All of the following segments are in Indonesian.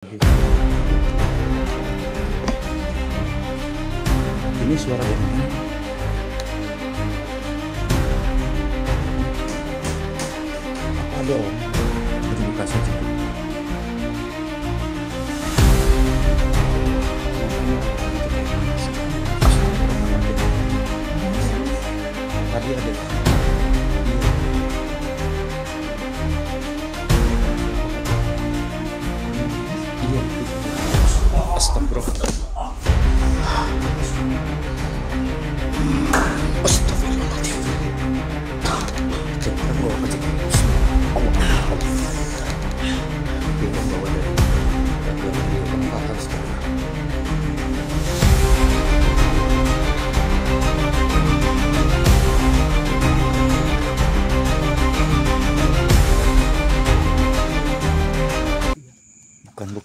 Ini suara yang mana? Apa ada orang? Jadi buka saja. Tadi ada. Iya. Astagfirullah.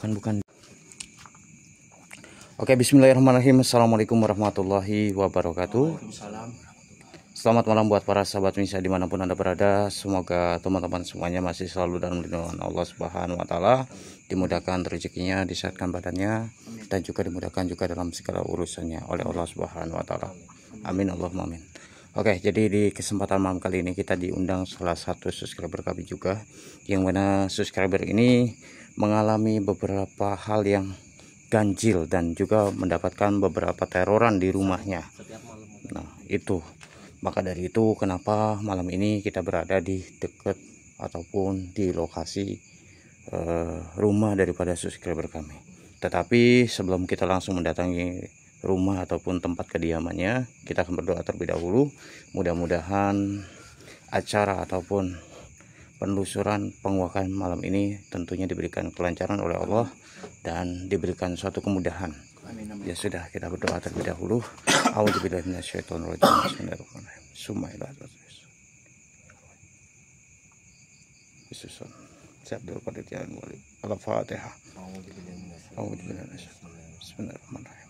Bukan. Oke, bismillahirrahmanirrahim. Assalamualaikum warahmatullahi wabarakatuh. Selamat malam buat para sahabat Misa dimanapun Anda berada. Semoga teman-teman semuanya masih selalu dalam lindungan Allah Subhanahu wa Ta'ala, dimudahkan rezekinya, disehatkan badannya, dan juga dimudahkan juga dalam segala urusannya oleh Allah Subhanahu wa Ta'ala. Amin Allahumma amin. Oke, jadi di kesempatan malam kali ini kita diundang salah satu subscriber kami juga, yang mana subscriber ini mengalami beberapa hal yang ganjil dan juga mendapatkan beberapa teroran di rumahnya. Nah, itu. Maka dari itu kenapa malam ini kita berada di dekat ataupun di lokasi rumah daripada subscriber kami. Tetapi sebelum kita langsung mendatangi rumah ataupun tempat kediamannya, kita akan berdoa terlebih dahulu. Mudah-mudahan acara ataupun penelusuran penguakan malam ini tentunya diberikan kelancaran oleh Allah dan diberikan suatu kemudahan. Ya sudah, kita berdoa terlebih dahulu. A'udzubillahi minasyaitonir rajim. Bismillahirrahmanirrahim. Bismillahirrahmanirrahim. Sabdul Qadiriyan wali. Al-Fatihah. A'udzubillahi minasyaitonir. Bismillahirrahmanirrahim.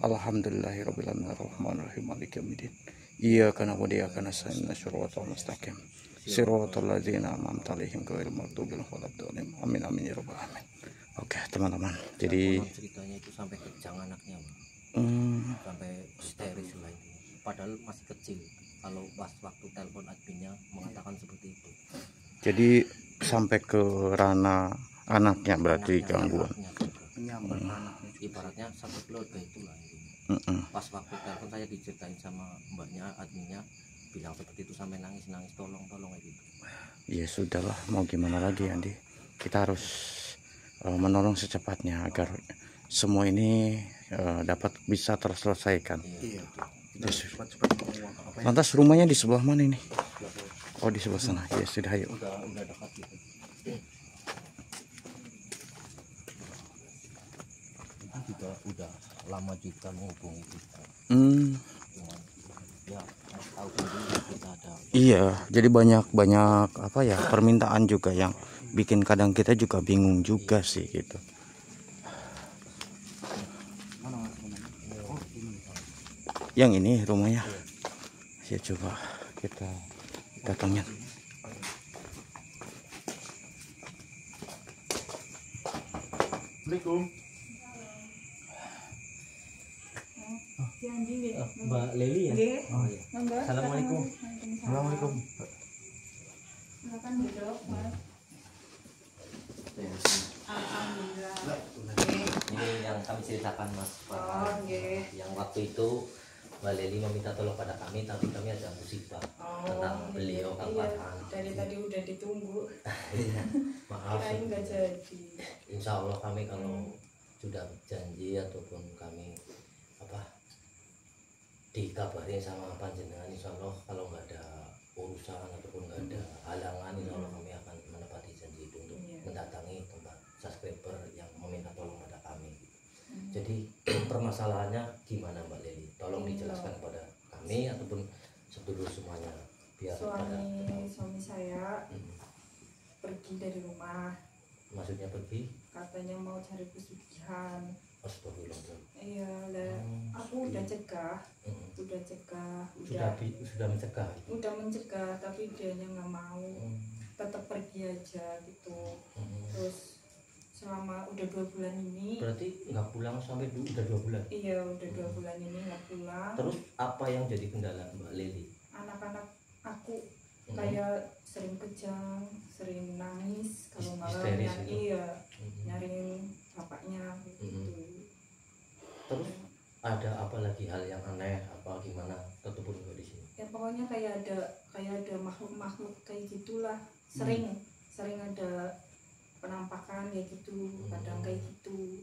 Alhamdulillahirabbil alamin arrahmanirrahim maliki yaumiddin. Iyyaka na'budu wa iyyaka nasta'in ihdinas siratal mustaqim. Siratal ladzina an'amta 'alaihim ghairil maghdubi 'alaihim waladdallin. Amin amin ya rabbal alamin. Oke, teman-teman. Jadi ceritanya itu sampai kejang anaknya, sampai histeris lah itu. Padahal masih kecil. Kalau pas waktu telepon adminnya mengatakan seperti itu. Jadi sampai ke ranah anaknya berarti gangguan. Ibaratnya satu keluarga itulah itu. Pas waktu telepon saya diceritain sama mbaknya adminnya, bilang seperti itu sampai nangis tolong gitu. Ya sudahlah, mau gimana lagi Andi. Kita harus menolong secepatnya agar semua ini dapat bisa terselesaikan. Iya. Lantas rumahnya di sebelah mana ini? Oh, di sebelah sana. Ya sudah, ayo. Udah dekat gitu. Itu juga udah lama juga menghubungi kita. Ya, tahu sendiri kita ada. Iya, jadi banyak apa ya, permintaan juga yang bikin kadang kita juga bingung juga sih gitu. Yang ini rumahnya. Ya coba kita datangin. Assalamualaikum. Mbak Leli ya? Oh iya. Assalamualaikum. Assalamualaikum. Silakan duduk, Mas. Alhamdulillah. Ini yang kami ceritakan Mas. Oh, nggih. Yang waktu itu Mbak Leli meminta tolong pada kami, tapi kami ada musibah tentang beliau Kang Iya, Farhan. dari tadi udah ditunggu. Maaf. Kirain nggak jadi. Insya Allah kami kalau sudah janji ataupun kami dikabarin sama panjenengan, insya Allah kalau nggak ada urusan ataupun nggak ada halangan, insya Allah kami akan menepati janji itu untuk mendatangi tempat subscriber yang meminta tolong pada kami. Jadi permasalahannya gimana Mbak Leli? Tolong dijelaskan kepada kami ataupun sedulur semuanya biar Suami saya pergi dari rumah. Maksudnya pergi? Katanya mau cari pesugihan. Astagfirullah. Iya, aku udah cegah, sudah mencegah. Udah mencegah, tapi dianya nggak mau, tetap pergi aja gitu. Terus selama udah 2 bulan ini. Berarti nggak pulang sampai udah 2 bulan. Iya, udah 2 bulan ini nggak pulang. Terus apa yang jadi kendala Mbak Leli? Anak-anak aku kayak sering kejang, sering nangis kalau malam Histeris nyari, itu? iya, nyariin bapaknya gitu. Terus ada apa lagi hal yang aneh apa gimana ketemu Mbak di sini? Ya pokoknya kayak ada makhluk-makhluk kayak gitulah. Sering ada penampakan kayak gitu, kadang kayak gitu.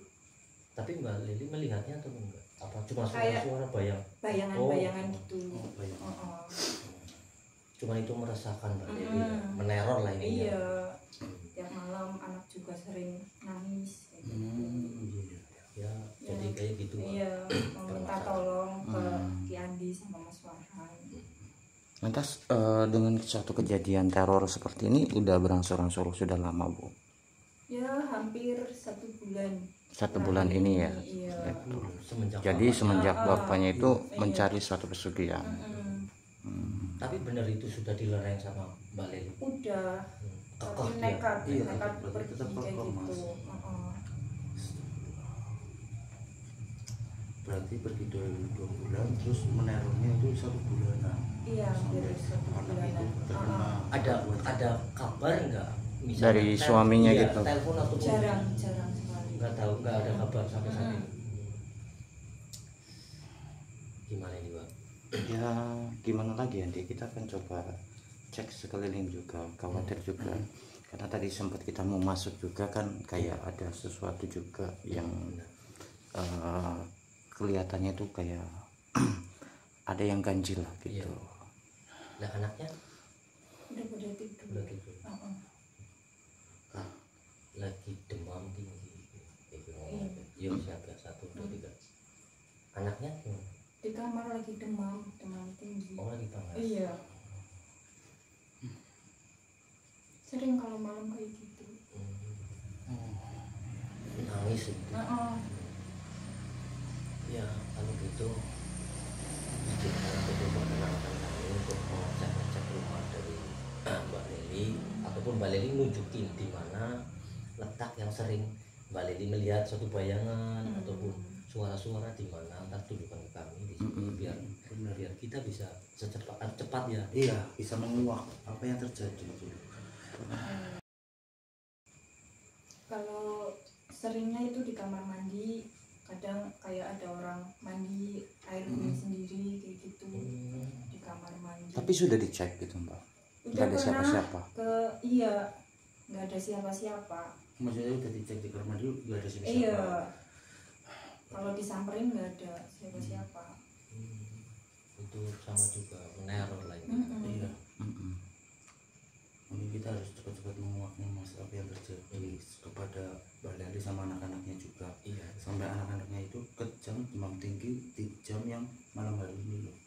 Tapi Mbak Leli melihatnya atau enggak? Apa cuma Kayak suara bayang? Bayangan-bayangan gitu. Bayang. Oh. Cuma itu meresahkan Mbak Leli, ya? Meneror lah ini. Iya, tiap malam anak juga sering nangis kayak gitu. Ya, jadi kayak gitu. Mbak. Iya, meminta tolong ke Ki Andi sama Mas Farhan. Lantas dengan suatu kejadian teror seperti ini udah berangsur-angsur sudah lama Bu? Ya hampir 1 bulan. 1 bulan ini ya. Iya. Itu. Jadi semenjak bapaknya itu mencari suatu pesugihan. Tapi benar itu sudah dilarang sama Mbak Leli. Udah. Kokoh Tapi dia. nekat pergi kayak gitu. Berarti pergi 2 bulan terus menerornya itu 1 bulanan. Iya, hampir 1 Anak bulanan. itu terkena Ada kabar enggak? Dari suaminya iya, gitu? Telepon atau Jarang sekali. nggak tahu, nggak ada kabar sampai saat ini. Gimana ini Bang? Ya gimana lagi nanti kita akan coba cek sekeliling juga, khawatir juga karena tadi sempat kita mau masuk juga kan kayak ada sesuatu juga yang kelihatannya tuh kayak ada yang ganjil lah gitu. Iya. Nah anaknya Udah pada tidur. udah gitu, lagi demam tinggi. Iya siaga 1, 2, 3. Anaknya gimana? Di kamar lagi demam tinggi. Oh lagi panas. Iya. Sering kalau malam kayak gitu. Nangis gitu. Ya kalau gitu izinkan aku coba kenalkan kami untuk mengecek rumah dari Mbak Leli, ataupun Mbak Leli nunjukin di mana letak yang sering Mbak Leli melihat suatu bayangan ataupun suara-suara di mana, ntar tunjukkan ke kami di sini biar kita bisa cepat ya. Iya, bisa menguak apa yang terjadi itu. Kalau seringnya itu di kamar mandi, kadang kayak ada orang mandi air sendiri kayak gitu di kamar mandi. Tapi sudah dicek gitu Mbak? Udah Nggak ada pernah siapa-siapa? Iya, nggak ada siapa-siapa. Maksudnya udah dicek di kamar mandi nggak ada siapa-siapa. Iya. Kalau disamperin nggak ada siapa-siapa. Itu sama juga meneror lah ini. Iya. Mungkin kita harus cepat-cepat menguaknya mas apa yang terjadi kepada Mbak Leli sama anak-anaknya juga. Iya. Sampai anak-anaknya itu kejang, demam tinggi di jam yang malam hari ini loh.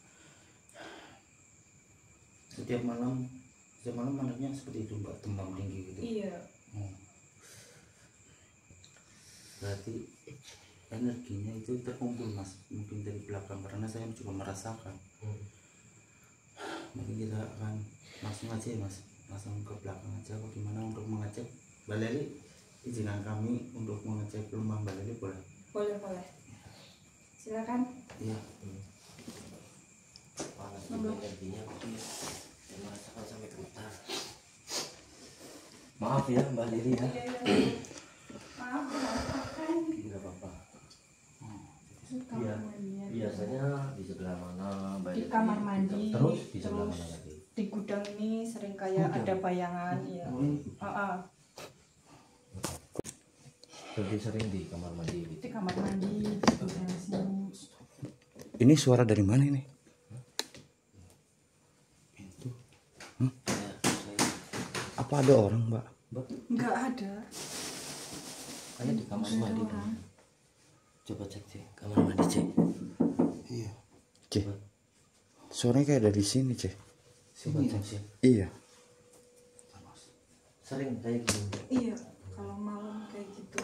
Setiap malam anaknya seperti itu Mbak, demam tinggi gitu. Iya. Berarti energinya itu terkumpul mas, mungkin dari belakang, karena saya juga merasakan. Mungkin kita akan langsung aja ya mas, langsung ke belakang aja. Bagaimana untuk mengecek Mbak Leli? Izinkan kami untuk mengecek rumah Mbak Leli boleh? Boleh. Silakan. Iya. Panas juga energinya, saya merasakan sampai gemetar. Maaf ya Mbak Lili ya. Maaf. Enggak apa-apa. Iya. Biasanya di sebelah mana Mbak Di Lili? kamar mandi. Terus di sebelah mana lagi? Di gudang ini sering kayak ada bayangan. Iya. Lebih sering di kamar mandi gitu. Di kamar mandi. Di gudang sini. Ini suara dari mana ini? Pintu. Apa ada orang Mbak? Nggak ada. Ada di kamar Nggak ada mandi. orang. Coba cek sih kamar mandi cek. Iya. Cek. Suaranya kayak dari sini cek. Coba cek sih. Iya. Sering kayak gini. Iya. Kalau malam kayak gitu.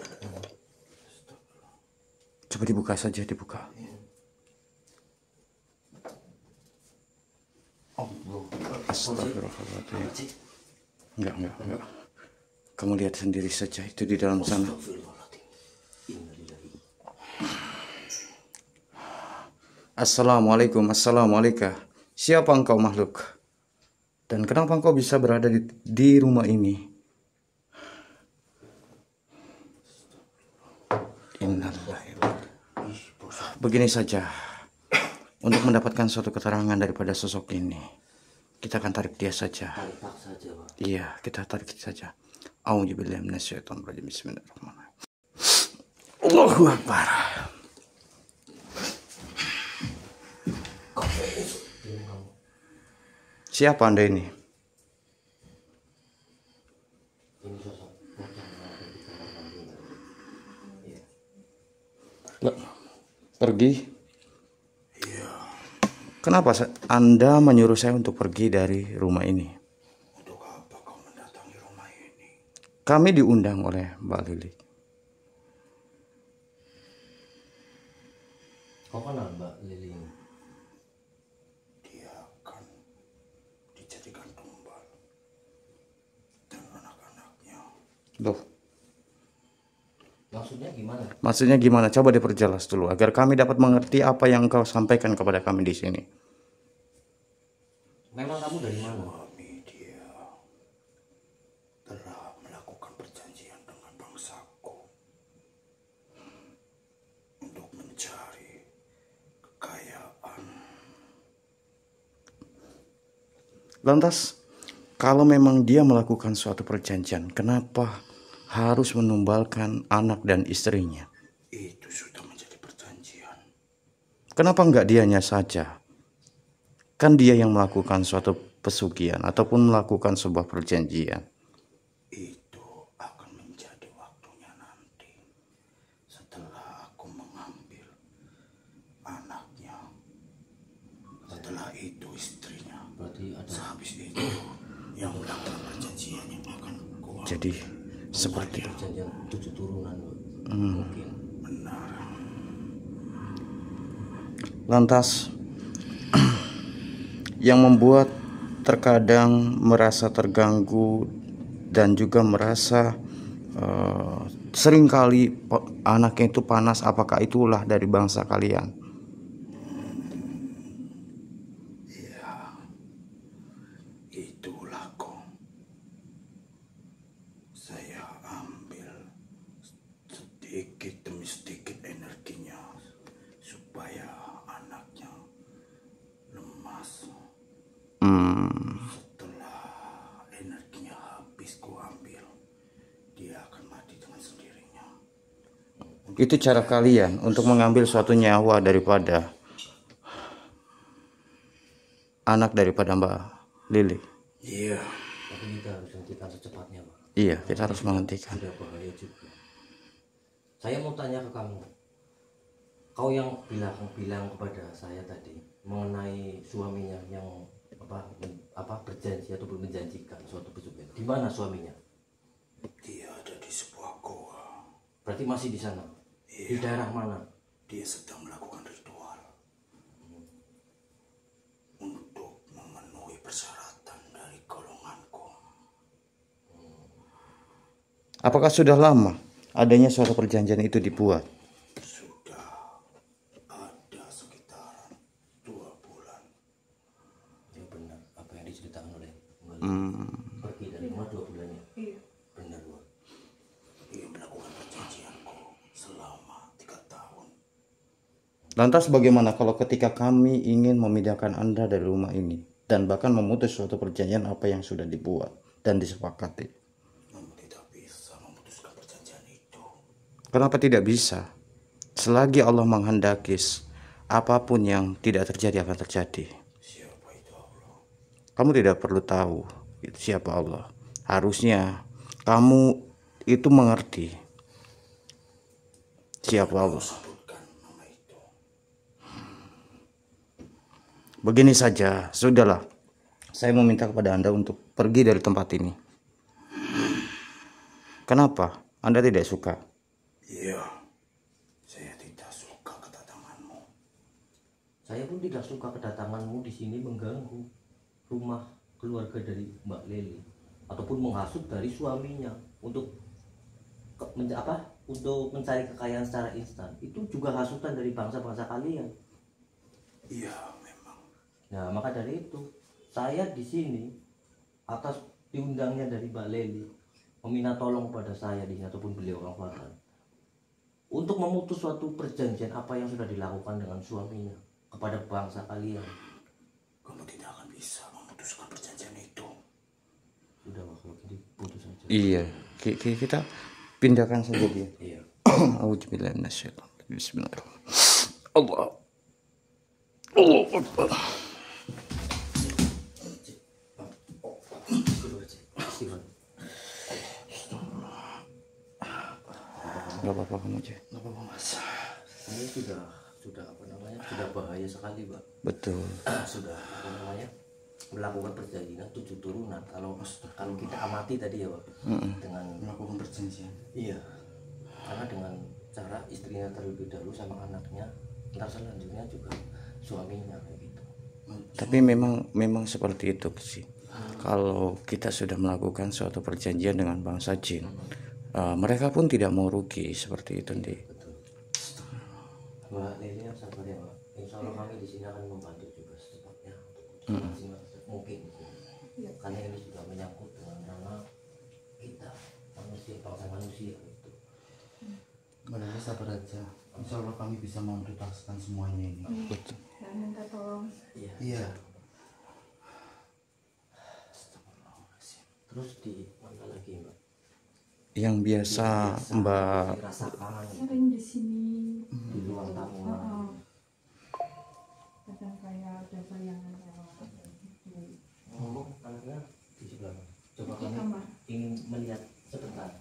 Coba dibuka saja, dibuka. Allah. Astagfirullahaladzim. Enggak. Kamu lihat sendiri saja itu di dalam sana. Assalamualaikum, assalamualaikum. Siapa engkau makhluk? Dan kenapa engkau bisa berada di rumah ini? Innalillahi. Begini saja. Untuk mendapatkan suatu keterangan daripada sosok ini, kita akan tarik dia saja. Tarik saja, Pak. Iya, kita tarik saja. A'udzubillahi minasyaitonir rajim. Bismillahirrahmanirrahim. Allahu Akbar. Siapa Anda ini? Ini sosok pocong yang ada di kamar mandi. Iya. Pergi? Kenapa Anda menyuruh saya untuk pergi dari rumah ini? Untuk apa kau mendatangi rumah ini? Kami diundang oleh Mbak Lili. Kau kenal Mbak Lili ini? Dia akan dijadikan tumbal dan anak-anaknya. Loh, Maksudnya gimana? maksudnya gimana? Coba diperjelas dulu agar kami dapat mengerti apa yang engkau sampaikan kepada kami di sini. Memang kamu dari mana? Suami dia telah melakukan perjanjian dengan bangsaku untuk mencari kekayaan. Lantas, kalau memang dia melakukan suatu perjanjian, kenapa harus menumbalkan anak dan istrinya? Itu sudah menjadi perjanjian. Kenapa enggak dianya saja? Kan dia yang melakukan suatu pesugihan ataupun melakukan sebuah perjanjian. Itu akan menjadi waktunya nanti setelah aku mengambil anaknya. Setelah itu istrinya. Berarti ada Sehabis itu yang melakukan perjanjian yang akan kuambil. Jadi seperti itu. perjanjian 7 turunan, Mbak. Mungkin. Lantas yang membuat terkadang merasa terganggu dan juga merasa seringkali anaknya itu panas, apakah itulah dari bangsa kalian? Itulah kok. Saya ambil sedikit demi sedikit energinya supaya anaknya lemas. Setelah energinya habis ku ambil, dia akan mati dengan sendirinya. Itu cara kalian untuk mengambil suatu nyawa daripada anak daripada Mbak Lili. Iya. Tapi kita harus hentikan secepatnya, Pak. Iya, kita harus menghentikan. Sudah bahaya juga. Saya mau tanya ke kamu. Kau yang bilang kepada saya tadi mengenai suaminya yang berjanji atau menjanjikan suatu pesugihan. Di mana suaminya? Dia ada di sebuah goa. Berarti masih di sana. Di Iya. daerah mana? Dia sedang melakukan ritual untuk memenuhi persyaratan dari golonganku. Apakah sudah lama adanya suatu perjanjian itu dibuat? Sudah ada sekitaran 2 bulan. Ya benar apa yang diceritakan oleh Mbak Lili. Pergi dari rumah 2 bulan ya. Iya. Benar, Mbak. Dia melakukan perjanjianku selama 3 tahun. Lantas bagaimana kalau ketika kami ingin memindahkan Anda dari rumah ini dan bahkan memutus suatu perjanjian apa yang sudah dibuat dan disepakati? Namun tidak bisa memutuskan perjanjian itu. Kenapa tidak bisa? Selagi Allah menghendaki, apapun yang tidak terjadi akan terjadi. Siapa itu Allah? Kamu tidak perlu tahu itu siapa Allah. Harusnya kamu itu mengerti siapa Allah. Sebutkan nama itu. Begini saja, sudahlah. Saya meminta kepada Anda untuk pergi dari tempat ini. Kenapa? Anda tidak suka? Iya, saya tidak suka kedatanganmu. Saya pun tidak suka kedatanganmu di sini mengganggu rumah keluarga dari Mbak Lili. ataupun menghasut dari suaminya untuk untuk mencari kekayaan secara instan. Itu juga hasutan dari bangsa-bangsa kalian. Iya, memang. Nah, maka dari itu saya di sini atas diundangnya dari Mbak Leli meminta tolong pada saya di sini ataupun beliau orang Batak untuk memutus suatu perjanjian apa yang sudah dilakukan dengan suaminya kepada bangsa kalian. Kamu tidak akan bisa memutuskan perjanjian itu. Sudah waktu diputus saja. Iya, kita pindahkan saja dia. Iya. Auzubillahi minasyaitonir. Bismillahirrahmanirrahim. Allah Akbar. Gak apa-apa kamu aja. Gak apa-apa mas. Ini sudah apa namanya, sudah bahaya sekali Pak. Betul. Sudah apa namanya, melakukan perjanjian 7 turunan. Kalau kita amati tadi ya Pak, dengan Melakukan perjanjian. iya, karena dengan cara istrinya terlebih dahulu sama anaknya, ntar selanjutnya juga suaminya kayak gitu. Tapi memang seperti itu sih. Kalau kita sudah melakukan suatu perjanjian dengan bangsa jin, mereka pun tidak mau rugi seperti itu nih. Betul. Mbak Lili yang sabar ya Mbak. Insya Allah kami di sini akan membantu juga secepatnya untuk maksimal mungkin. Iya. Karena ini juga menyangkut dengan nama kita manusia, bangsa manusia itu. Benar, sabar aja. Insya Allah kami bisa memprioritaskan semuanya ini. Betul. Dan minta tolong. Iya. Iya. Terus di mana lagi Mbak? Yang biasa Mbak Dirasakan Sering di sini. di ruang tamu. Kadang kayak ada bayangan lewat gitu. Oh, anaknya di sebelah mana? Coba Di kami kamar. ingin melihat sebentar.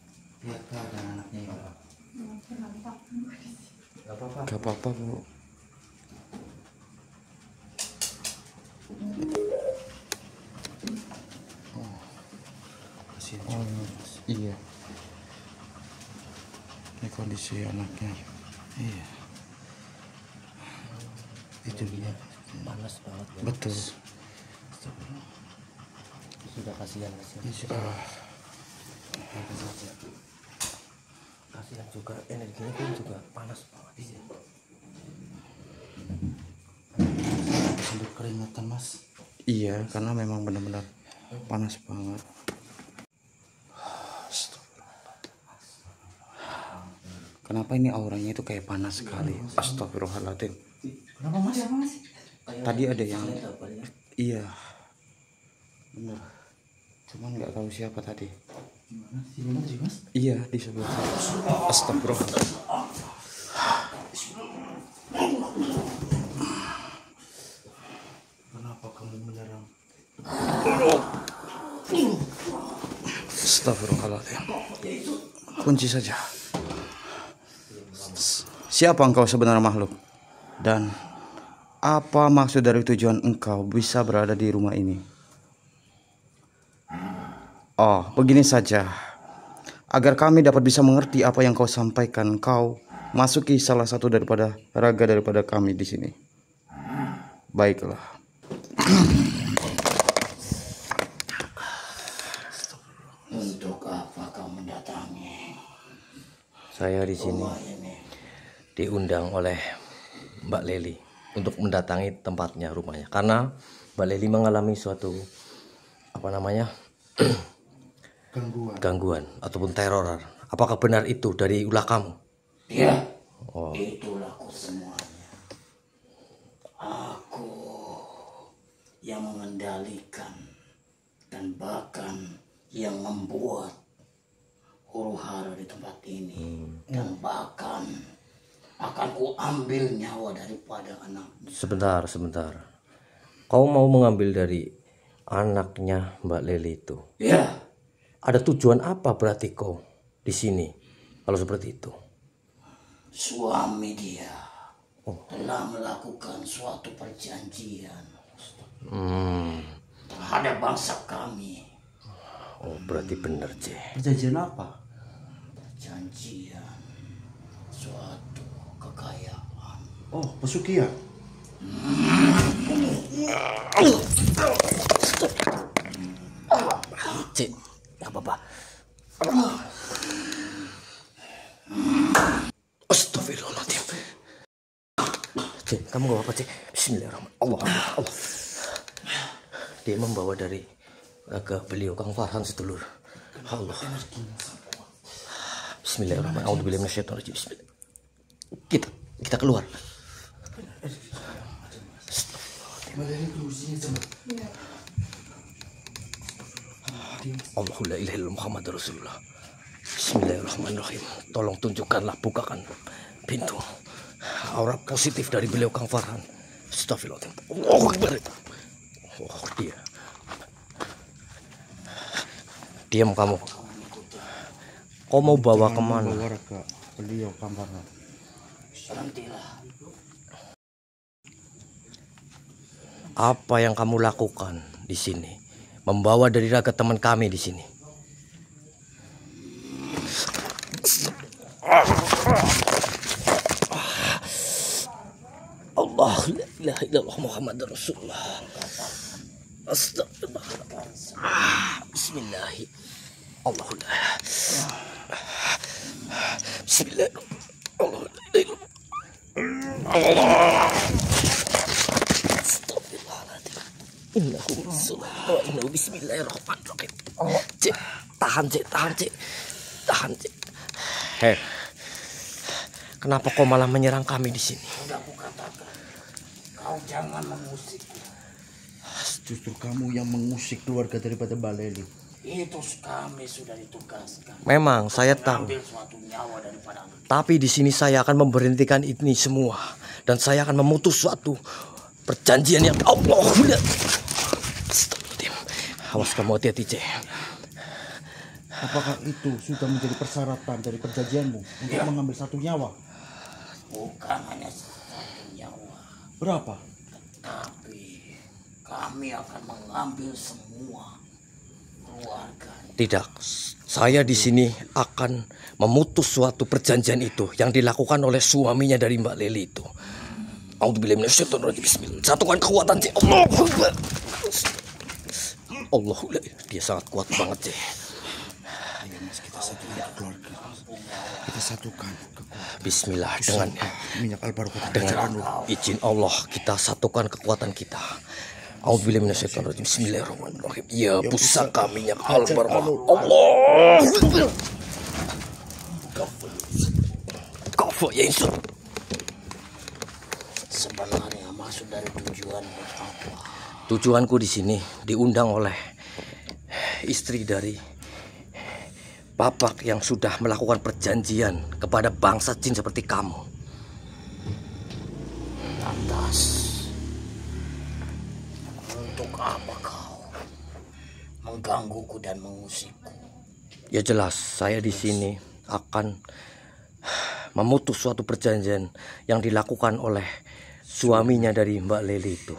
Lihat keadaan anaknya ya. Kenapa? Gak apa-apa. gak apa-apa Bu. Kasihan Oh, juga. iya. Ini kondisi anaknya. Iya. Itu dia. Panas banget ya. Betul. Sudah kasihan. Kasihan juga, energinya pun juga panas banget sih. Sampai keringatan mas. Iya, karena memang benar-benar panas banget. Kenapa ini auranya itu kayak panas sekali? Astagfirullahaladzim. Kenapa mas? Ada mas. Tadi ada yang iya, Benar. cuman nggak tahu siapa tadi. Gimana? Di mana sih mas? Iya, di sebelah sana. Astagfirullahaladzim. Kenapa kamu menyerang? Astagfirullahaladzim. Kunci saja. Siapa engkau sebenarnya makhluk? Dan apa maksud dari tujuan engkau bisa berada di rumah ini? Oh, begini saja. Agar kami dapat bisa mengerti apa yang kau sampaikan, kau masuki salah satu daripada raga daripada kami di sini. Baiklah. Untuk apa kamu mendatangi? Saya di sini Ini. diundang oleh Mbak Leli untuk mendatangi tempatnya, rumahnya, karena Mbak Leli mengalami suatu apa namanya Gangguan. gangguan ataupun teror. Apakah benar itu dari ulah kamu? Ya. Oh, Itulah aku semuanya. Aku yang mengendalikan dan bahkan yang membuat huru-hara di tempat ini. Dan bahkan akan ku ambil nyawa daripada anaknya. sebentar. Kau mau mengambil dari anaknya Mbak Leli itu? Ya, Ada tujuan apa berarti kau di sini? Kalau seperti itu. suami dia telah melakukan suatu perjanjian terhadap bangsa kami. Oh, berarti benar, C. Perjanjian apa? Perjanjian suatu kekayaan. Oh, pesugihan. C, Gak apa-apa. Astagfirullahaladzim. Cik, kamu gak apa-apa, Cik. Bismillahirrahmanirrahim. Allah. Dia membawa dari ke beliau Kang Farhan sedulur. Allah. Bismillahirrahmanirrahim. A'udzubillahi minasyaitonir rajim. Bismillah. Kita keluar. Allahu la ilaha illallah Muhammadur Rasulullah. Bismillahirrahmanirrahim. Tolong tunjukkanlah, bukakan pintu aura positif dari beliau Kang Farhan. Astagfirullahaladzim. Allahu Akbar. Oh, dia. Diam kamu. Kau mau bawa kemana? Bawa ke beliau Kang Farhan. Apa yang kamu lakukan di sini? Membawa dari raga teman kami di sini. Allah la ilaha illallah Muhammadur Rasulullah. Astagfirullah. Bismillah. Allahullah. Bismillah. Allah. Innahu bismillahirrahmanirrahim. Cik, tahan cik. Hei, kenapa kau malah menyerang kami di sini? Sudah aku katakan, kau jangan mengusik. Justru kamu yang mengusik keluarga daripada Mbak Leli. Itu kami sudah ditugaskan. Memang saya tahu. Mengambil suatu nyawa daripada anak. Tapi di sini saya akan memberhentikan ini semua dan saya akan memutus suatu perjanjian yang Allah. Awas kamu, hati-hati, Cek. Apakah itu sudah menjadi persyaratan dari perjanjianmu untuk mengambil satu nyawa? Bukan hanya satu nyawa. Berapa? Tapi kami akan mengambil semua keluarga. Tidak, saya di sini akan memutus suatu perjanjian itu yang dilakukan oleh suaminya dari Mbak Leli itu. A'udzubillahi minasyaitonir rajim. Bismillah. Satukan kekuatan, Cek. Allahu Akbar. Dia sangat kuat banget, Cek. Ayo Mas, kita satukan keluarga. Kita satukan kekuatan. Bismillah, dengan minyak al-barokah dengan izin Allah kita satukan kekuatan kita. A'udzubillahi minasyaitonir rajim. Bismillahirrahmanirrahim. Ya pusaka minyak al-barokah. Allah. Kafo ya Yesus. Sebenarnya maksud dari tujuanmu apa? Tujuanku di sini diundang oleh istri dari Bapak yang sudah melakukan perjanjian kepada bangsa jin seperti kamu. Lantas, untuk apa kau menggangguku dan mengusikku? Ya jelas, saya di sini akan memutus suatu perjanjian yang dilakukan oleh suaminya dari Mbak Leli itu.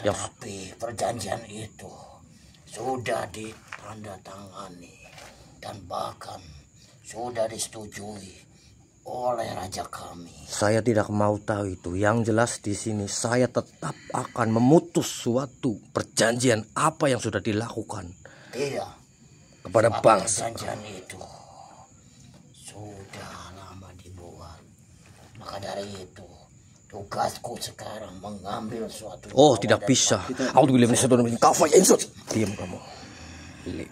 Tapi perjanjian itu sudah ditandatangani dan bahkan sudah disetujui oleh raja kami. Saya tidak mau tahu itu. Yang jelas di sini saya tetap akan memutus suatu perjanjian apa yang sudah dilakukan. Tidak. Kepada bangsa. Perjanjian itu sudah lama dibuat. Maka dari itu tugasku sekarang mengambil suatu. Oh, tidak bisa. A'udzubillahi minasyaitonir rajim. Kafo ya Yesus. Diam kamu. Lili.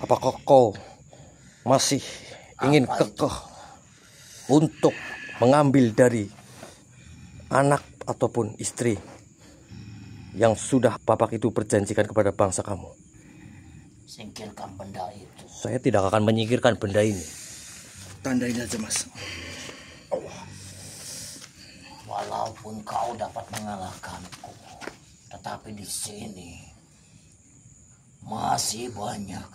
Apakah kau masih ingin kekeh untuk mengambil dari anak ataupun istri yang sudah Bapak itu perjanjikan kepada bangsa kamu? Singkirkan benda itu. Saya tidak akan menyingkirkan benda ini. Tandain aja, Mas. Walaupun kau dapat mengalahkanku, tetapi di sini masih banyak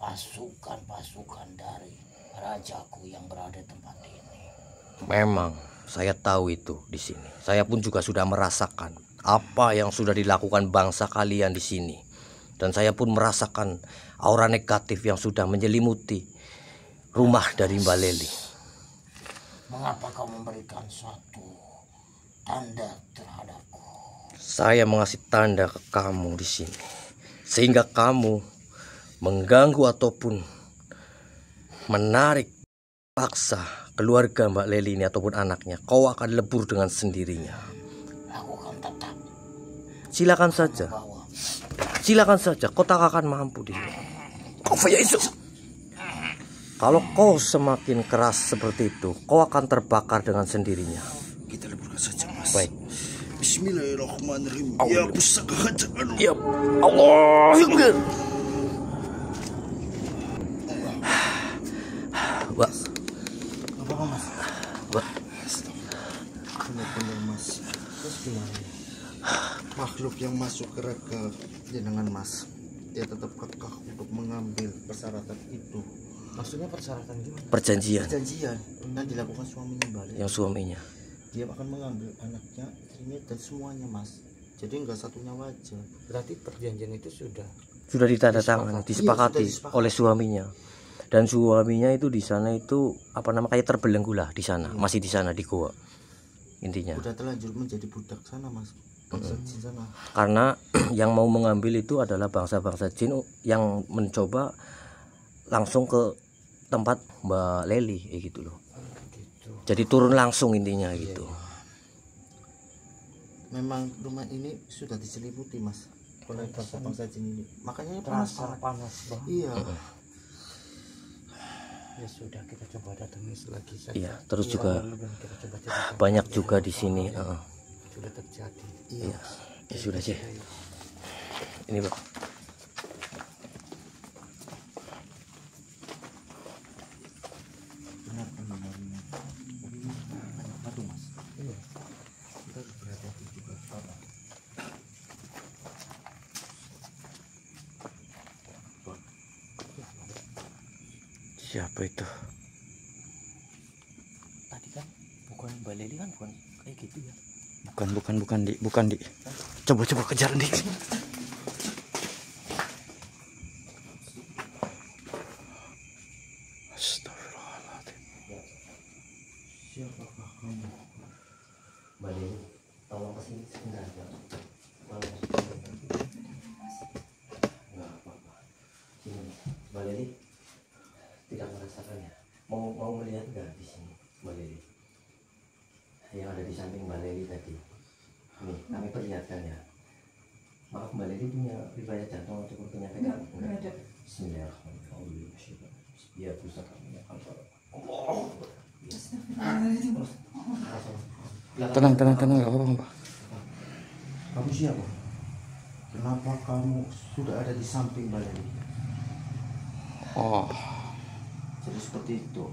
pasukan-pasukan dari rajaku yang berada di tempat ini. Memang saya tahu itu di sini. Saya pun juga sudah merasakan apa yang sudah dilakukan bangsa kalian di sini. Dan saya pun merasakan aura negatif yang sudah menyelimuti rumah dari Mbak Leli. Mengapa kau memberikan suatu tanda terhadapku? Saya mengasih tanda ke kamu di sini, sehingga kamu mengganggu ataupun menarik paksa keluarga Mbak Leli ini ataupun anaknya, kau akan lebur dengan sendirinya. Aku akan tetap Silakan saja. bawa. Silakan saja, kau tak akan mampu di sini. Kalau kau semakin keras seperti itu, kau akan terbakar dengan sendirinya. Kita leburkan saja, Mas. Baik. Bismillahirrahmanirrahim. Ya pusaka jangan. Ya Allah. Mbak, Apa Mas? Mbak, Benar-benar Mas. Terus gimana? Makhluk yang masuk ke raga jenengan Mas, dia tetap kekeh untuk mengambil persyaratan itu. Maksudnya persyaratan gimana? perjanjian Perjanjian dan dilakukan suaminya balik. yang suaminya. Dia akan mengambil anaknya, istrinya dan semuanya Mas. Jadi enggak satu nyawa aja. Berarti perjanjian itu sudah Sudah ditandatangani, disepakati Iya, sudah disepakati. oleh suaminya. Dan suaminya itu di sana itu apa nama kayak terbelenggu lah di sana, masih di sana di goa. Intinya. Udah terlanjur menjadi budak sana Mas. Bangsa jin sana. Karena yang mau mengambil itu adalah bangsa-bangsa jin yang mencoba langsung ke tempat Mbak Leli kayak gitu loh. Jadi turun langsung intinya gitu. Memang rumah ini sudah diselimuti Mas oleh bangsa-bangsa jin ini. Makanya panas terasa banget. panas banget. Iya. Ya sudah, kita coba datangi lagi saja. Iya, terus juga Lalu dan kita coba ceritakan banyak juga di sini. sudah terjadi. Iya. Ya sudah sih. Ini Pak. Benar benar. Aduh Mas. Iya. Kita harus berhati-hati juga. Siapa itu? Tadi kan bukan Mbak Leli kan bukan kayak gitu ya. Bukan di. Coba kejar di. Astagfirullahaladzim. Siapakah kamu? Mbak Leli, tolong kesini sebentar ya. Tolong. Nggak apa-apa. Sini, Mbak Leli tidak merasakan ya. Mau melihat nggak di sini, Mbak Leli? Yang ada di samping Mbak Leli tadi. Nih, kami perlihatkan ya. Maaf, Mbak Leli punya riwayat jantung ataupun penyakit? Enggak ada. Bismillahirrahmanirrahim. Ya, pusat kami ya. Allah. Tenang, nggak apa-apa, Pak. Kamu siapa? Kenapa kamu sudah ada di samping Balai? Oh, Jadi seperti itu.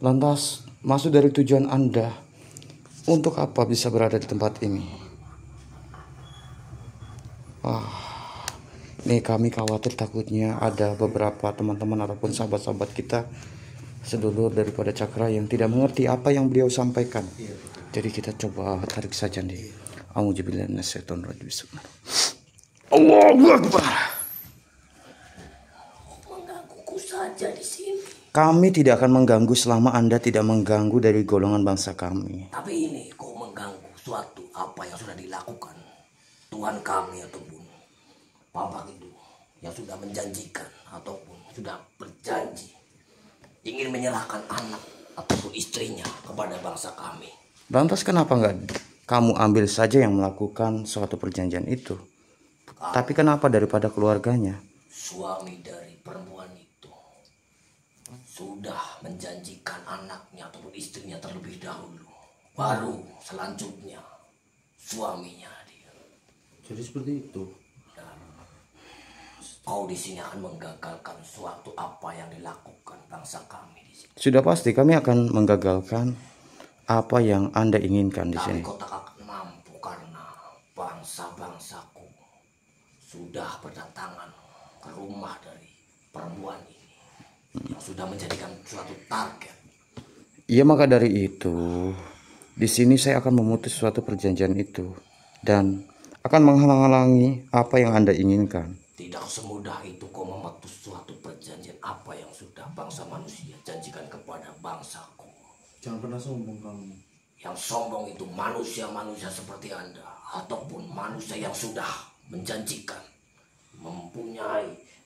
lantas maksud dari tujuan Anda untuk apa bisa berada di tempat ini? Nih kami khawatir takutnya ada beberapa teman-teman ataupun sahabat-sahabat kita sedulur daripada Cakra yang tidak mengerti apa yang beliau sampaikan. Jadi kita coba tarik saja nih. A'udzubillahi minasyaitonirrajim. Allahu Akbar. Menggangguku saja di sini. Kami tidak akan mengganggu selama Anda tidak mengganggu dari golongan bangsa kami. Tapi ini kau mengganggu suatu apa yang sudah dilakukan Tuhan kami ataupun Bapak itu yang sudah menjanjikan ataupun sudah berjanji ingin menyerahkan anak ataupun istrinya kepada bangsa kami. Lantas kenapa nggak kamu ambil saja yang melakukan suatu perjanjian itu? Tapi kenapa daripada keluarganya? Suami dari perempuan itu sudah menjanjikan anaknya ataupun istrinya terlebih dahulu. Baru selanjutnya suaminya dia. Jadi seperti itu. Dan kau di sini akan menggagalkan suatu apa yang dilakukan bangsa kami di sini. Sudah pasti kami akan menggagalkan apa yang Anda inginkan di Tapi sini. kau tak akan mampu karena bangsa-bangsaku sudah berdatangan ke rumah dari perempuan ini yang sudah menjadikan suatu target. Iya, maka dari itu di sini saya akan memutus suatu perjanjian itu dan akan menghalang-halangi apa yang Anda inginkan. Tidak semudah itu kau memutus suatu perjanjian apa yang sudah bangsa manusia janjikan kepada bangsaku. Jangan pernah sombong kamu. Yang sombong itu manusia-manusia seperti Anda ataupun manusia yang sudah menjanjikan,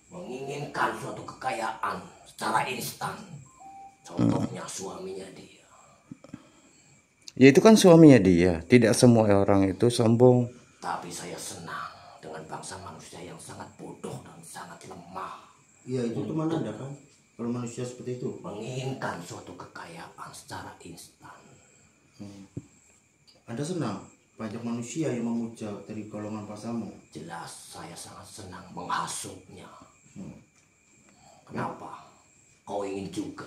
menginginkan suatu kekayaan secara instan. Contohnya suaminya dia. Ya itu kan suaminya dia. Tidak semua orang itu sombong. Tapi saya senang dengan bangsa manusia yang sangat bodoh dan sangat lemah. Iya, itu teman Anda kan? Kalau manusia seperti itu. Menginginkan suatu kekayaan secara instan. Anda senang banyak manusia yang memuja dari golongan pasamu. Jelas saya sangat senang menghasutnya. Kenapa? Kau ingin juga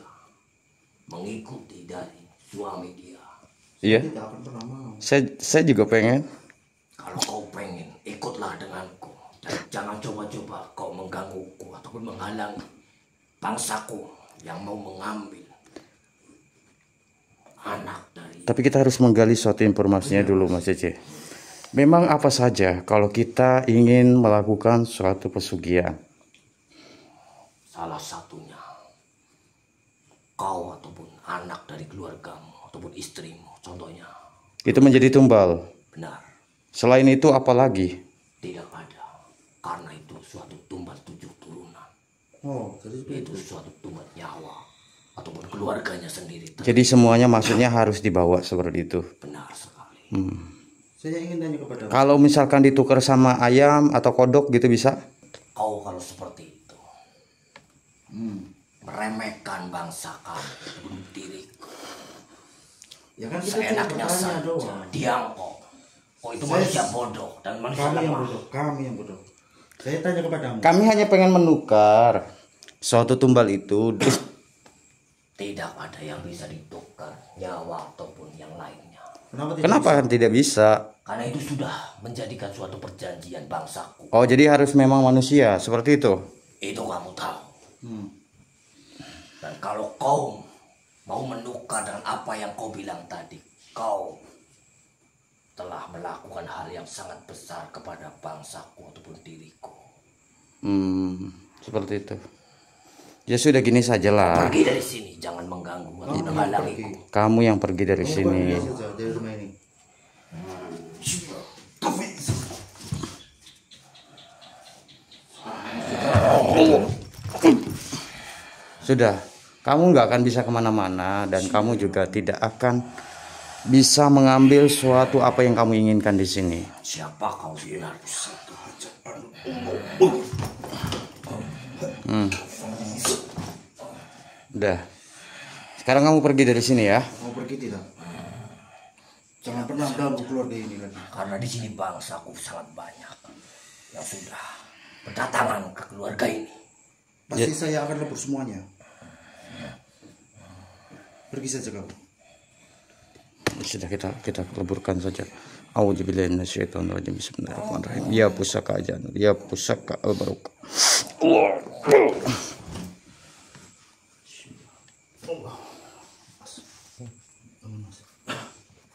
mengikuti dari suami dia. Iya. Tidak akan pernah mau. Saya juga pengen. Kalau kau pengen, ikutlah denganku. Dan jangan coba-coba kau menggangguku ataupun menghalangi bangsaku yang mau mengambil anak dari. Tapi kita harus menggali suatu informasinya dulu Mas Cece. Memang apa saja kalau kita ingin melakukan suatu pesugihan? Salah satunya kau ataupun anak dari keluargamu ataupun istrimu contohnya. Itu menjadi tumbal. Benar, Selain itu apa lagi? tidak ada. Karena itu suatu tumbal 7 turunan. Oh, jadi Itu suatu tumbal nyawa ataupun keluarganya sendiri. Jadi semuanya maksudnya harus dibawa seperti itu. Benar sekali. saya ingin tanya kepada Kalau misalkan ditukar sama ayam atau kodok gitu bisa? Kau kalau seperti itu meremehkan bangsa kami ataupun diriku. ya kan kita cuma Seenaknya bertanya saja. doang. Diam kau. Kau itu manusia bodoh dan manusia Kami yang lemah. bodoh, kami yang bodoh. Saya tanya kepadamu. Kami hanya pengen menukar suatu tumbal itu. Tidak ada yang bisa ditukar nyawa ataupun yang lainnya. Kenapa kan tidak bisa? Karena itu sudah menjadikan suatu perjanjian bangsaku. Oh jadi harus memang manusia seperti itu. Itu kamu tahu. Dan kalau kau mau menukar dengan apa yang kau bilang tadi, kau telah melakukan hal yang sangat besar kepada bangsaku ataupun diriku. Seperti itu. Ya sudah gini sajalah. Pergi dari sini, jangan mengganggu atau menghalangiku. Kamu yang pergi dari sini. Saja dari rumah ini. Sudah. Kamu nggak akan bisa kemana-mana dan kamu juga tidak akan bisa mengambil suatu apa yang kamu inginkan di sini. Siapa kau sebenarnya? Udah. Sekarang kamu pergi dari sini ya. Mau pergi tidak? Jangan pernah ganggu keluarga ini lagi. Karena di sini bangsaku sangat banyak yang sudah berdatangan ke keluarga ini. Pasti saya akan lebur semuanya. Pergi saja kamu. Sudah kita leburkan saja. Auzubillahi minasyaitonirrajim. Bismillahirrahmanirrahim. Ya pusaka ajan, ya pusaka al-barokah.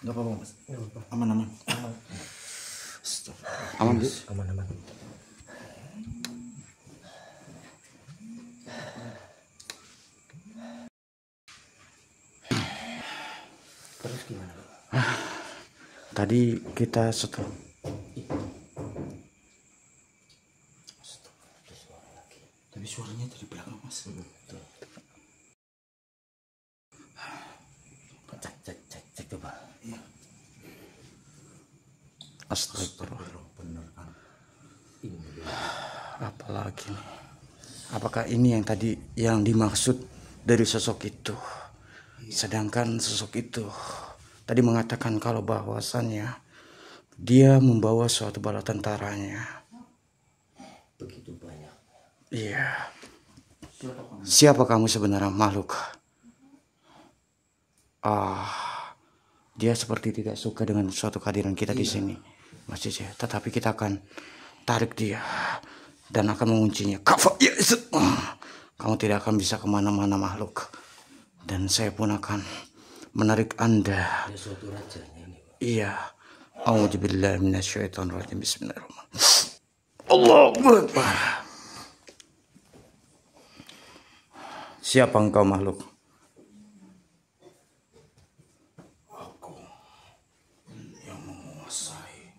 Enggak apa-apa, Mas. Aman. Aman, Bu? Aman-aman. Terus gimana? Tadi kita setelah Tapi suaranya dari belakang, Mas. Cek coba. Astagfirullah. Bener kan? Apalagi nih? Apakah ini yang tadi yang dimaksud dari sosok itu? Sedangkan sosok itu tadi mengatakan kalau bahwasannya dia membawa suatu bala tentaranya. Begitu banyak. Iya. Siapa kamu sebenarnya makhluk? Dia seperti tidak suka dengan suatu kehadiran kita di sini, Mas Cece. Tetapi kita akan tarik dia dan akan menguncinya. Kamu tidak akan bisa kemana-mana makhluk. Dan saya pun akan menarik Anda. Ada suatu rajanya ini. Iya. Auzubillahi minasyaitonirrajim. Bismillahirrahmanirrahim. Allahu Akbar. Siapa engkau makhluk? Aku yang menguasai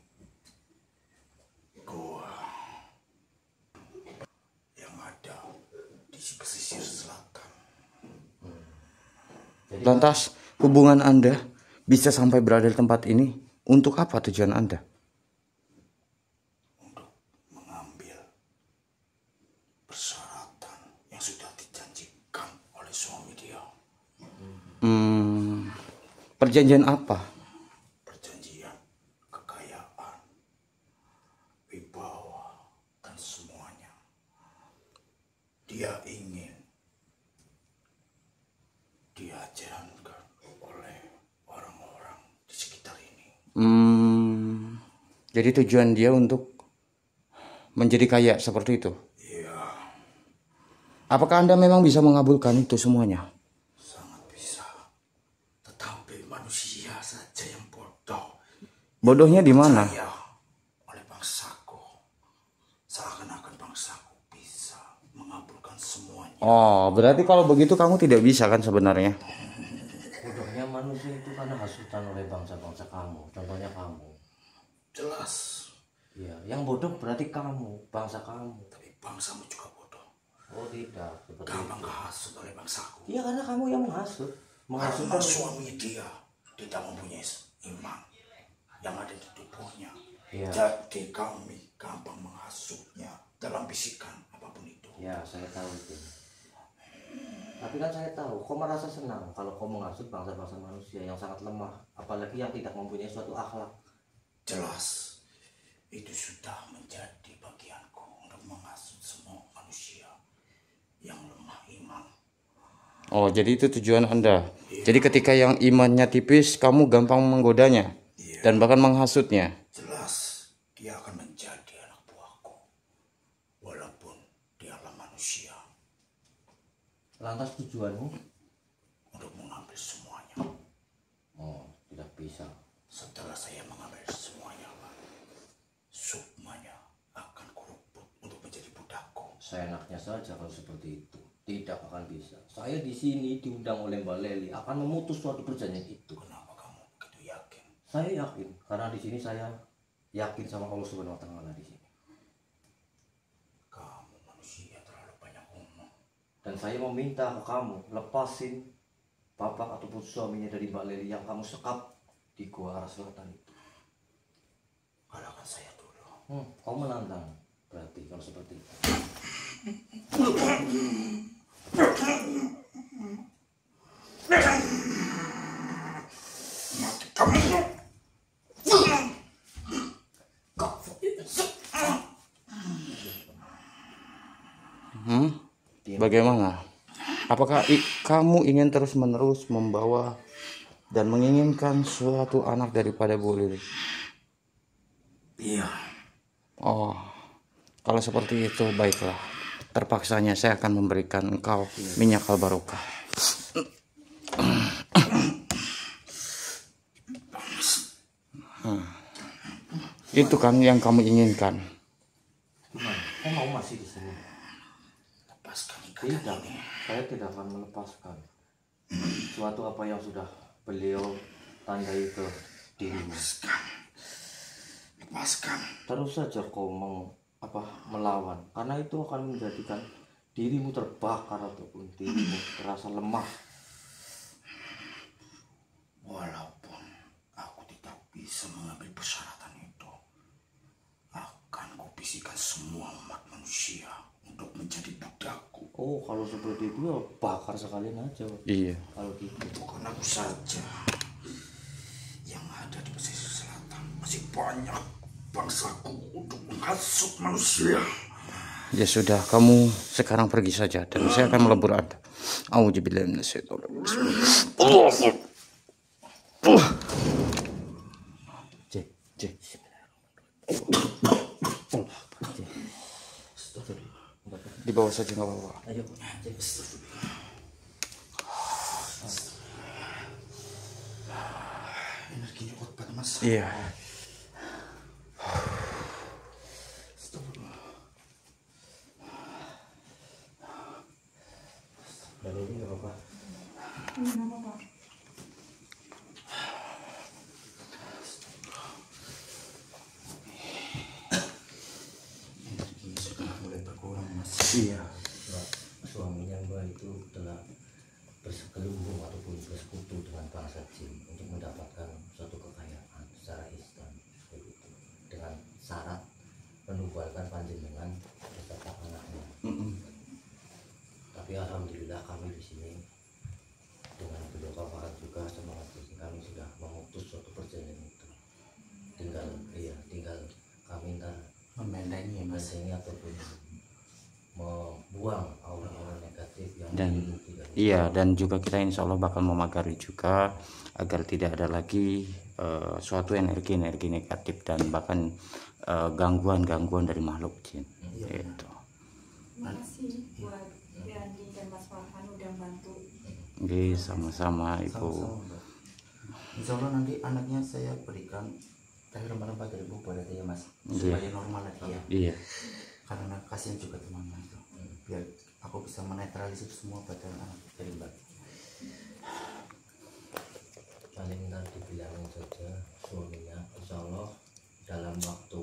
goa Jadi Lantas hubungan Anda bisa sampai berada di tempat ini untuk apa tujuan Anda? Mengambil persyaratan yang sudah dijanjikan oleh suami dia. Perjanjian apa? Perjanjian kekayaan, wibawa, dan semuanya. Dia ingin diajarkan oleh orang-orang di sekitar ini. Jadi tujuan dia untuk menjadi kaya seperti itu. Iya, Apakah Anda memang bisa mengabulkan itu semuanya? sangat bisa. Tetapi manusia saja yang bodoh. Bodohnya di mana? Saya oleh bangsaku. Seakan-akan bangsaku bisa mengabulkan semuanya. Oh, berarti kalau begitu kamu tidak bisa kan sebenarnya? bodohnya manusia itu karena hasutan oleh bangsa-bangsa kamu. Contohnya kamu. Jelas. Iya, yang bodoh berarti kamu, bangsa kamu. Tapi bangsamu juga bodoh. Oh tidak, seperti Gampang itu. kehasut oleh bangsaku. Iya karena kamu yang menghasut. Menghasut Karena kan- suami dia tidak mempunyai iman yang ada di tubuhnya. Iya. Jadi kami gampang menghasutnya dalam bisikan apapun itu. Ya, saya tahu itu. Tapi kan saya tahu, kau merasa senang kalau kau menghasut bangsa-bangsa manusia yang sangat lemah, apalagi yang tidak mempunyai suatu akhlak. Jelas, itu sudah menjadi bagianku untuk menghasut semua manusia yang lemah iman. Oh, jadi itu tujuan Anda. Jadi ketika yang imannya tipis, kamu gampang menggodanya dan bahkan menghasutnya. Jelas, dia akan menjadi anak buahku, walaupun dialah manusia, Lantas tujuanmu? untuk mengambil semuanya. Oh, tidak bisa. Setelah saya mengambil semuanya, Pak, sukmanya akan kuruput untuk menjadi budakku. Seenaknya saja kalau seperti itu. Tidak akan bisa. Saya di sini diundang oleh Mbak Leli akan memutus suatu perjanjian itu. Kenapa kamu begitu yakin? Saya yakin karena di sini saya yakin sama Allah Subhanahu wa taala di sini. Kamu manusia terlalu banyak ngomong. Dan saya meminta ke kamu lepasin bapak ataupun suaminya dari Mbak Leli yang kamu sekap di gua arah selatan itu. Kalahkan saya dulu. Kau menantang berarti kalau seperti itu. Bagaimana? Apakah kamu ingin terus-menerus membawa dan menginginkan suatu anak daripada Bu Lili? Iya, Oh, kalau seperti itu baiklah. Terpaksanya saya akan memberikan engkau minyak al-barokah. Itu kan yang kamu inginkan. Gimana? Kau mau masih di sini? lepaskan ikatan Tidak, ini. saya tidak akan melepaskan suatu apa yang sudah beliau tandai ke dirimu. Lepaskan. Terus saja kau melawan, karena itu akan menjadikan dirimu terbakar ataupun dirimu terasa lemah. Walaupun aku tidak bisa mengambil persyaratan itu, akan kubisikkan semua umat manusia untuk menjadi budakku. Oh, kalau seperti itu ya bakar sekalian aja. Iya. Kalau gitu. Bukan aku saja yang ada di pesisir selatan, masih banyak bangsaku untuk menghasut manusia. Ya sudah, kamu sekarang pergi saja dan saya akan melebur Anda. Auzubillahi minasyaitonir rajim. Cek. Di bawah saja nggak apa-apa. Ayo. Energinya kuat banget, Mas. Iya. Dan ini nggak apa-apa. Energinya sudah mulai berkurang, Mas. Iya. Suaminya Mbak itu telah bersegelubung ataupun bersekutu dengan bangsa jin untuk mendapatkan suatu kekayaan secara instan begitu, dengan syarat menubalkan panjenengan beserta anaknya. Tapi alhamdulillah kami di sini dengan beliau kawan juga semangat kami sudah memutus suatu perjanjian itu. Tinggal kami ntar Membentengi ya mas. ini ataupun membuang aura-aura negatif yang Dan menyelimuti dari iya, dan juga kita insya Allah bakal memagari juga agar tidak ada lagi suatu energi-energi negatif dan bahkan gangguan-gangguan dari makhluk jin. Gitu. Terima kasih buat Yandi dan Mas Farhan udah bantu. Oke, sama-sama Ibu. Sama-sama Mbak. Insya Allah nanti anaknya saya berikan teh rempah-rempah dari bubur ya mas, supaya normal lagi ya. Iya. Karena kasihan juga temannya itu, biar aku bisa menetralisir semua badan anak dari mbak. paling ntar dibilangin saja suaminya insya Allah dalam waktu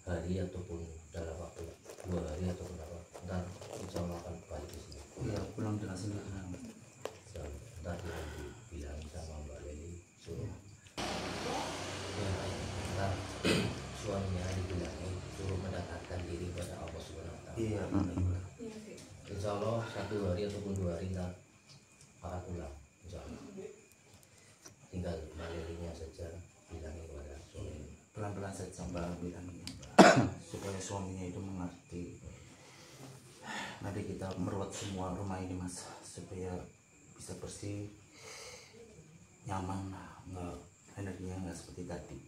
hari ataupun dalam waktu 2 hari ataupun apa, ntar insya Allah akan balik ke sini. Iya, pulang dengan sendiri. Ntar dibilangin sama Mbak Leli suruh ya, ntar suaminya dibilangin suruh mendekatkan diri pada Allah SWT. Iya. Insya Allah 1 hari ataupun 2 hari ntar akan pulang insya Allah. Tinggal Mbak Lelinya saja bilangin kepada suaminya. Pelan-pelan saja mbak bilangnya mbak, supaya suaminya itu mengerti. Nanti kita merawat semua rumah ini mas, supaya bisa bersih, nyaman, nggak energinya nggak seperti tadi.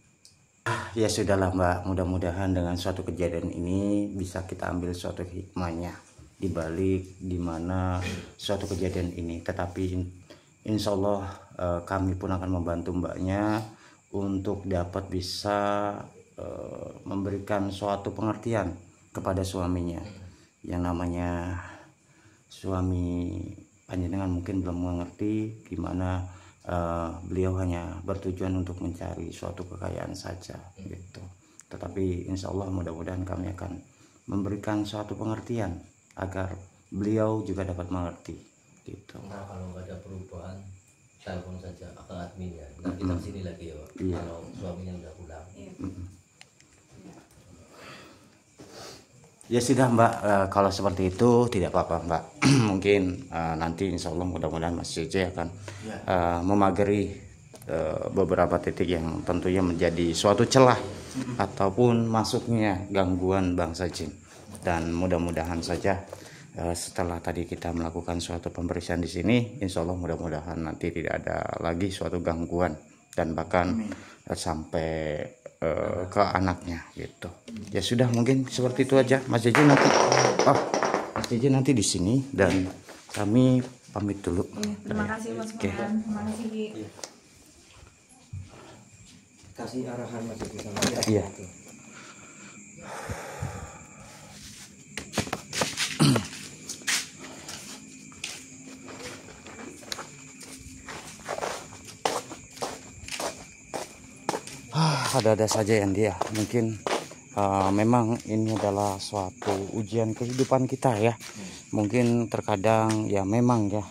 Ya sudahlah Mbak, mudah-mudahan dengan suatu kejadian ini bisa kita ambil suatu hikmahnya di balik dimana suatu kejadian ini. Tetapi insya Allah kami pun akan membantu Mbaknya untuk dapat bisa memberikan suatu pengertian kepada suaminya. Yang namanya suami panjenengan mungkin belum mengerti gimana beliau hanya bertujuan untuk mencari suatu kekayaan saja gitu. Tetapi insya Allah mudah-mudahan kami akan memberikan suatu pengertian agar beliau juga dapat mengerti gitu. Nah kalau nggak ada perubahan telepon saja ke admin ya. Nanti kita sini lagi ya Pak. Iya. Kalau suaminya udah pulang. Ya sudah Mbak, kalau seperti itu tidak apa-apa Mbak. Mungkin nanti insya Allah mudah-mudahan Mas JJ akan memagari beberapa titik yang tentunya menjadi suatu celah ataupun masuknya gangguan bangsa jin. Dan mudah-mudahan saja setelah tadi kita melakukan suatu pembersihan di sini, insya Allah mudah-mudahan nanti tidak ada lagi suatu gangguan dan bahkan sampai ke anaknya gitu. Ya sudah mungkin seperti itu aja Mas JJ nanti. Mas JJ nanti di sini dan kami pamit dulu. Terima kasih Mas Farhan. Terima kasih. Kasih arahan mas itu sama Iya. Ada-ada saja yang dia mungkin memang ini adalah suatu ujian kehidupan kita ya. Mungkin terkadang ya memang ya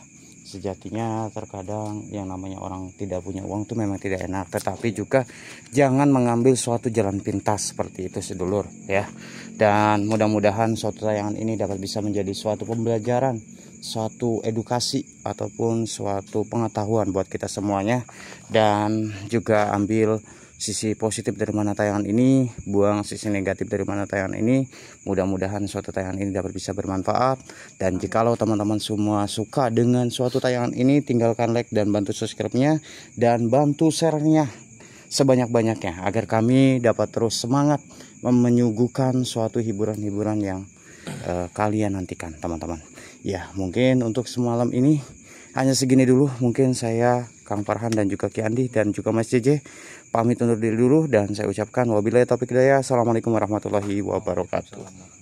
sejatinya terkadang yang namanya orang tidak punya uang itu memang tidak enak, tetapi juga jangan mengambil suatu jalan pintas seperti itu sedulur ya. Dan mudah-mudahan suatu tayangan ini dapat bisa menjadi suatu pembelajaran, suatu edukasi ataupun suatu pengetahuan buat kita semuanya, dan juga ambil sisi positif dari mana tayangan ini, buang sisi negatif dari mana tayangan ini. Mudah-mudahan suatu tayangan ini dapat bisa bermanfaat. Dan jikalau teman-teman semua suka dengan suatu tayangan ini, tinggalkan like dan bantu subscribe-nya dan bantu share-nya sebanyak-banyaknya agar kami dapat terus semangat menyuguhkan suatu hiburan-hiburan yang kalian nantikan teman-teman. Ya mungkin untuk semalam ini hanya segini dulu. Mungkin saya Kang Farhan dan juga Ki Andi dan juga Mas JJ pamit undur diri dulu dan saya ucapkan wabillahi taufiq hidayah. Assalamualaikum warahmatullahi wabarakatuh.